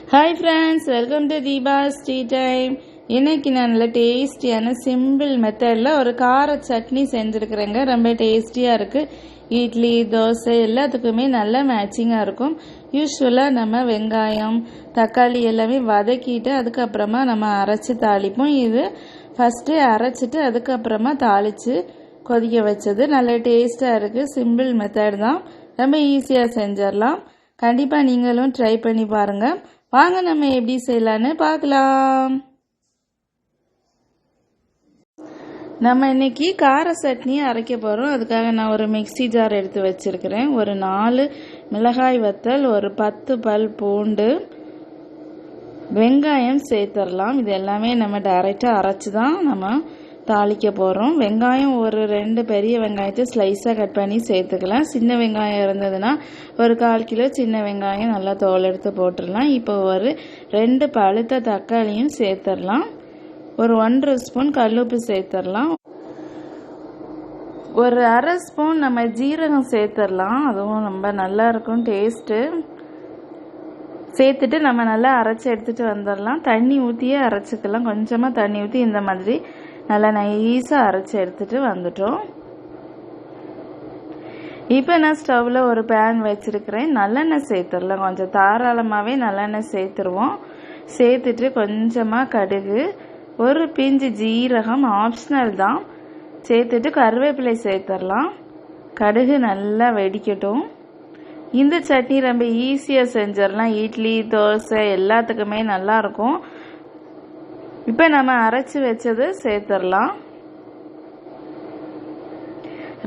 Hi friends, welcome to Deepa Tea time. இன்னைக்கு நான் நல்ல டேஸ்டியான சிம்பிள் மெத்தடில் ஒரு கார சட்னி செஞ்சுருக்கிறேங்க. ரொம்ப டேஸ்டியாக இருக்குது. இட்லி தோசை எல்லாத்துக்குமே நல்ல மேட்சிங்காக இருக்கும். யூஸ்வலாக நம்ம வெங்காயம் தக்காளி எல்லாமே வதக்கிட்டு அதுக்கப்புறமா நம்ம அரைச்சி தாளிப்போம். இது ஃபஸ்ட்டு அரைச்சிட்டு அதுக்கப்புறமா தாளித்து கொதிக்க வச்சது. நல்ல டேஸ்ட்டாக இருக்குது. சிம்பிள் மெத்தட் தான், ரொம்ப ஈஸியாக செஞ்சிடலாம். கண்டிப்பாக நீங்களும் ட்ரை பண்ணி பாருங்கள். வாங்க நம்ம எப்படி செய்யலான்னு பார்க்கலாம். நம்ம இன்னைக்கு கார சட்னி அரைக்க போகிறோம். அதுக்காக நான் ஒரு மிக்ஸி ஜார் எடுத்து வச்சுருக்கிறேன். ஒரு 4 மிளகாய் வத்தல், ஒரு 10 பல் பூண்டு, வெங்காயம் சேர்த்துடலாம். இது எல்லாமே நம்ம டைரெக்டாக அரைச்சி தான் நம்ம தாளிக்க போகிறோம். வெங்காயம் ஒரு 2 பெரிய வெங்காயத்தை ஸ்லைஸாக கட் பண்ணி சேர்த்துக்கலாம். சின்ன வெங்காயம் இருந்ததுன்னா ஒரு 1/4 கிலோ சின்ன வெங்காயம் நல்லா தோல் எடுத்து போட்டுடலாம். இப்போ ஒரு 2 பழுத்த தக்காளியும் சேர்த்துடலாம். ஒரு 1/2 ஸ்பூன் கல்லுப்பு சேர்த்துடலாம். ஒரு 1/2 ஸ்பூன் நம்ம ஜீரகம் சேர்த்துடலாம். அதுவும் ரொம்ப நல்லா இருக்கும் டேஸ்ட்டு. சேர்த்துட்டு நம்ம நல்லா அரைச்சி எடுத்துகிட்டு வந்துடலாம். தண்ணி ஊற்றியே அரைச்சிக்கலாம். கொஞ்சமாக தண்ணி ஊற்றி இந்த மாதிரி நல்லா நைஸாக அரைச்சி எடுத்துகிட்டு வந்துட்டோம். இப்போ நான் ஸ்டவ்வில் ஒரு பேன் வச்சுருக்கிறேன். நல்லெண்ணெய் சேர்த்துடலாம். கொஞ்சம் தாராளமாகவே நல்லெண்ணெய் சேர்த்துருவோம். சேர்த்துட்டு கொஞ்சமாக கடுகு, ஒரு பிஞ்சு ஜீரகம் ஆப்ஷனல் தான், சேர்த்துட்டு கருவேப்பிலை சேர்த்துடலாம். கடுகு நல்லா வெடிக்கட்டும். இந்த சட்னி ரொம்ப ஈஸியாக செஞ்சிடலாம். இட்லி தோசை எல்லாத்துக்குமே நல்லாயிருக்கும். இப்போ நம்ம அரைச்சி வச்சது சேர்த்துடலாம்.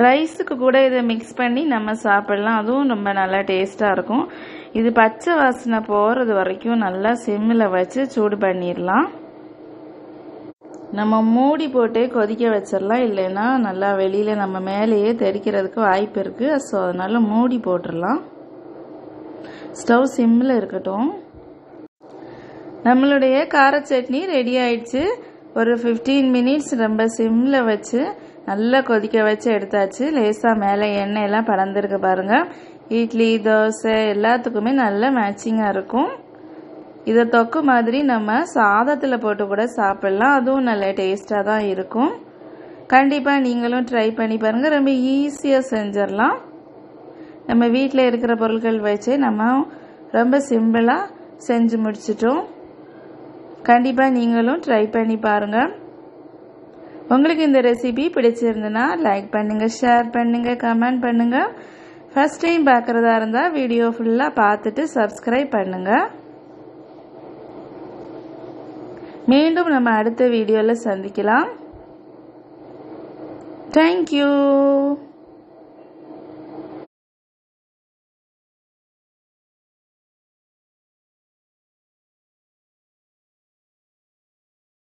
ரைஸுக்கு கூட இதை மிக்ஸ் பண்ணி நம்ம சாப்பிடலாம். அதுவும் ரொம்ப நல்லா டேஸ்ட்டாக இருக்கும். இது பச்சை வாசனை போகிறது வரைக்கும் நல்லா சிம்மில் வச்சு சூடு பண்ணிடலாம். நம்ம மூடி போட்டு கொதிக்க வச்சிடலாம். இல்லைன்னா நல்லா வெளியில் நம்ம மேலேயே தெறிக்கிறதுக்கு வாய்ப்பு இருக்குது. ஸோ அதனால் மூடி போட்டுடலாம். ஸ்டவ் சிம்மில் இருக்கட்டும். நம்மளுடைய கார சட்னி ரெடி ஆயிடுச்சு. ஒரு 15 மினிட்ஸ் ரொம்ப சிம்மில் வச்சு நல்லா கொதிக்க வச்சு எடுத்தாச்சு. லேசாக மேலே எண்ணெயெல்லாம் பறந்துருக்கு பாருங்கள். இட்லி தோசை எல்லாத்துக்குமே நல்ல மேட்சிங்காக இருக்கும். இதை தொக்கு மாதிரி நம்ம சாதத்தில் போட்டு கூட சாப்பிட்லாம். அதுவும் நல்ல டேஸ்ட்டாக தான் இருக்கும். கண்டிப்பாக நீங்களும் ட்ரை பண்ணி பாருங்கள். ரொம்ப ஈஸியாக செஞ்சிடலாம். நம்ம வீட்டில் இருக்கிற பொருட்கள் வச்சு நம்ம ரொம்ப சிம்பிளாக செஞ்சு முடிச்சிட்டோம். கண்டிப்பாக நீங்களும் ட்ரை பண்ணி பாருங்கள். உங்களுக்கு இந்த ரெசிபி பிடிச்சிருந்துன்னா லைக் பண்ணுங்கள், ஷேர் பண்ணுங்கள், கமெண்ட் பண்ணுங்கள். ஃபர்ஸ்ட் டைம் பார்க்குறதா இருந்தால் வீடியோ ஃபுல்லாக பார்த்துட்டு சப்ஸ்கிரைப் பண்ணுங்கள். மீண்டும் நம்ம அடுத்த வீடியோவில் சந்திக்கலாம். தேங்க்யூ.